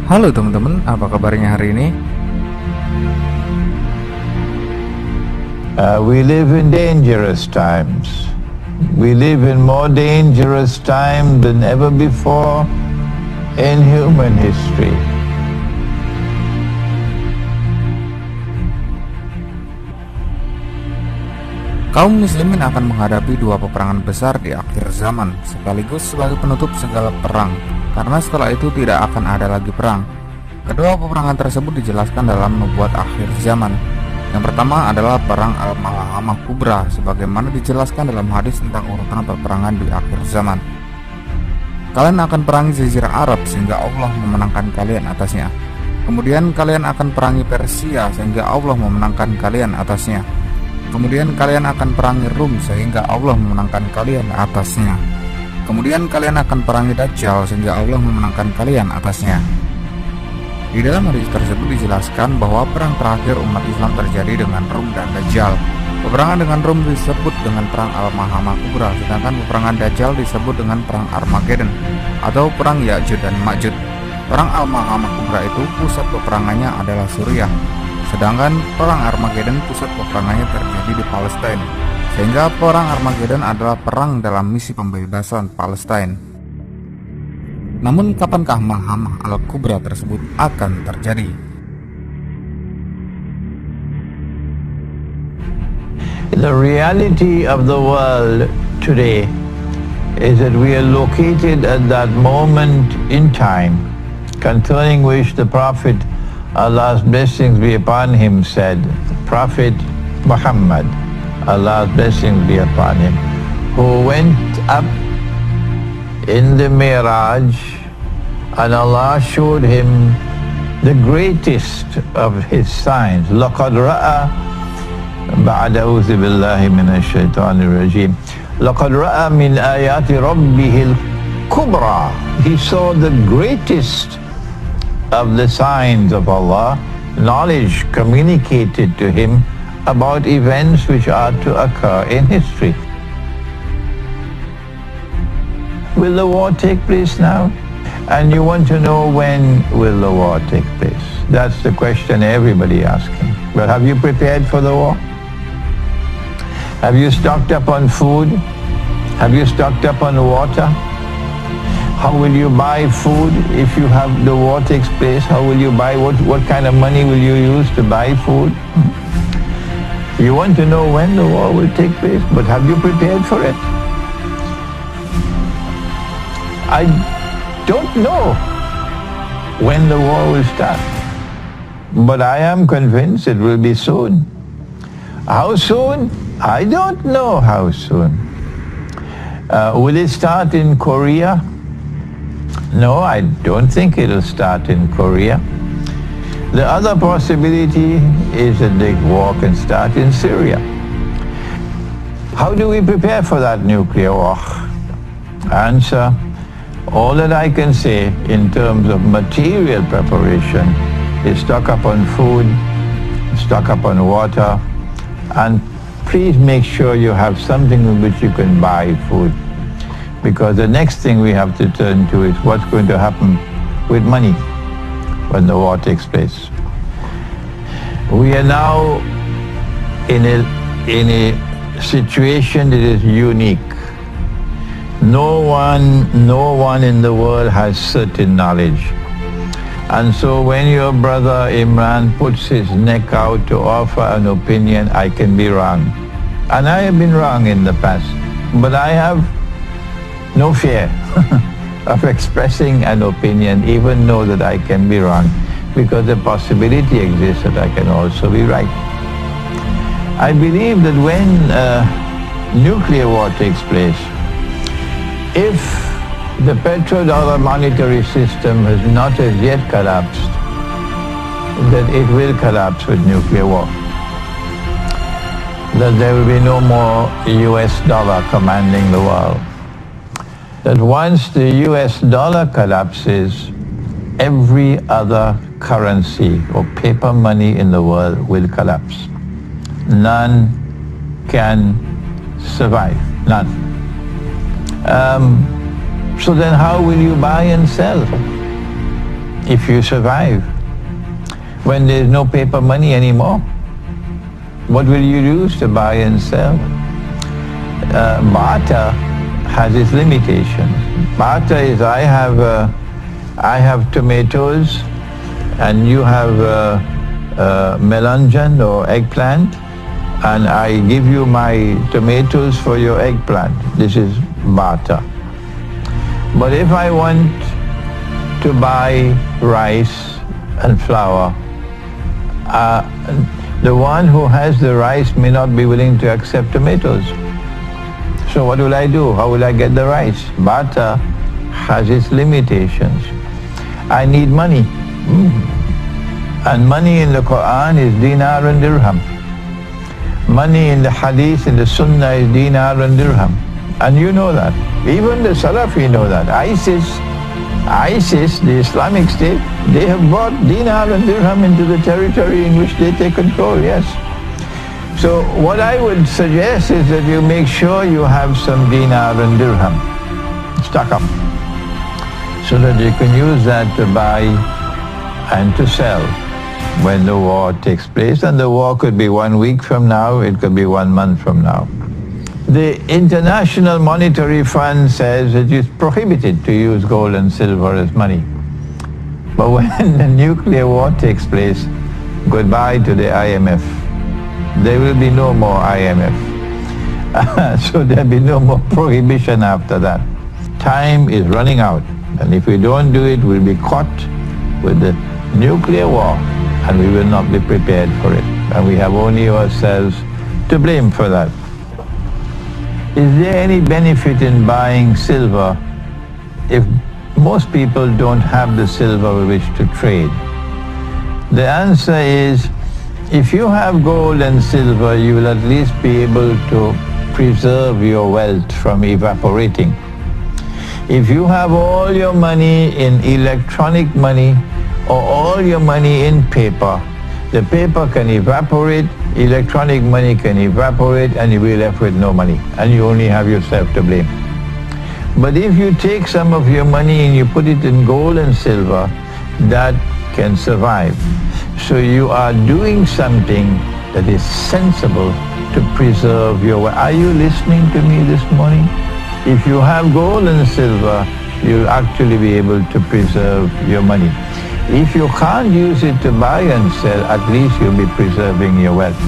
Halo teman-teman, apa kabarnya hari ini? We live in dangerous times. We live in more dangerous time than ever before in human history. Kaum muslimin akan menghadapi dua peperangan besar di akhir zaman, sekaligus sebagai penutup segala perang, karena setelah itu tidak akan ada lagi perang. Kedua peperangan tersebut dijelaskan dalam nubuat akhir zaman. Yang pertama adalah perang Al-Malhamah Kubra, sebagaimana dijelaskan dalam hadis tentang urutan peperangan di akhir zaman. Kalian akan perangi Jazirah Arab sehingga Allah memenangkan kalian atasnya. Kemudian kalian akan perangi Persia sehingga Allah memenangkan kalian atasnya. Kemudian kalian akan perangi Rum sehingga Allah memenangkan kalian atasnya. Kemudian kalian akan perangi Dajjal sehingga Allah memenangkan kalian atasnya. Di dalam hadis tersebut dijelaskan bahwa perang terakhir umat Islam terjadi dengan Rum dan Dajjal. Peperangan dengan Rum disebut dengan perang Al-Malhamah Kubra, sedangkan peperangan Dajjal disebut dengan perang Armageddon atau perang Ya'juj dan Ma'juj. Perang Al-Malhamah Kubra itu pusat peperangannya adalah Suriah, sedangkan perang Armageddon pusat peperangannya terjadi di Palestina, sehingga perang Armageddon adalah perang dalam misi pembebasan Palestina. Namun kapankah Malhamah al-Kubra tersebut akan terjadi? The reality of the world today is that we are located at that moment in time concerning which the Prophet, Allah's blessings be upon him, said, Prophet Muhammad, Allah's blessings be upon him, who went up in the Miraj and Allah showed him the greatest of his signs. لَقَدْ رَأَى بَعْدَ أُوذِ بِاللَّهِ مِنَ الشَّيْطَانِ الرَّجِيمِ لَقَدْ رَأَى مِنْ آيَاتِ رَبِّهِ الْكُبْرَى. He saw the greatest of the signs of Allah, knowledge communicated to him about events which are to occur in history. Will the war take place now? And you want to know when will the war take place? That's the question everybody asking. Well, have you prepared for the war? Have you stocked up on food? Have you stocked up on water? How will you buy food if you have the war takes place? How will you buy, what kind of money will you use to buy food? You want to know when the war will take place, but have you prepared for it? I don't know when the war will start, but I am convinced it will be soon. How soon? I don't know how soon. Will it start in Korea? No, I don't think it'll start in Korea. The other possibility is that the war can start in Syria. How do we prepare for that nuclear war? Answer, all that I can say in terms of material preparation is stock up on food, stock up on water, and please make sure you have something with which you can buy food. Because the next thing we have to turn to is what's going to happen with money when the war takes place. We are now in a situation that is unique. No one in the world has certain knowledge. And so when your brother Imran puts his neck out to offer an opinion, I can be wrong. And I have been wrong in the past. But I have no fear of expressing an opinion, even know that I can be wrong, because the possibility exists that I can also be right. I believe that when nuclear war takes place, if the petrodollar monetary system has not as yet collapsed, that it will collapse with nuclear war. That there will be no more US dollar commanding the world. That once the US dollar collapses, every other currency or paper money in the world will collapse. None can survive, none. So then how will you buy and sell? if you survive. When there's no paper money anymore, what will you use to buy and sell? Barter has its limitations. Barter is I have tomatoes and you have melanjan or eggplant, and I give you my tomatoes for your eggplant. This is barter. But if I want to buy rice and flour, the one who has the rice may not be willing to accept tomatoes. So what will I do? How will I get the rice? Barter has its limitations. I need money. And money in the Quran is dinar and dirham. Money in the hadith and the sunnah is dinar and dirham. And you know that. Even the Salafi know that. ISIS, the Islamic State, they have brought dinar and dirham into the territory in which they take control, yes. So what I would suggest is that you make sure you have some dinar and dirham stuck up, so that you can use that to buy and to sell when the war takes place. And the war could be 1 week from now, it could be 1 month from now. The International Monetary Fund says it is prohibited to use gold and silver as money. But when the nuclear war takes place, goodbye to the IMF. There will be no more IMF. So there will be no more prohibition after that. Time is running out. And if we don't do it, we'll be caught with the nuclear war, and we will not be prepared for it. And we have only ourselves to blame for that. Is there any benefit in buying silver if most people don't have the silver with which to trade? The answer is, if you have gold and silver, you will at least be able to preserve your wealth from evaporating. If you have all your money in electronic money or all your money in paper, the paper can evaporate, electronic money can evaporate, and you will be left with no money, and you only have yourself to blame. But if you take some of your money and you put it in gold and silver, that can survive. So you are doing something that is sensible to preserve your wealth. Are you listening to me this morning? If you have gold and silver, you'll actually be able to preserve your money. If you can't use it to buy and sell, at least you'll be preserving your wealth.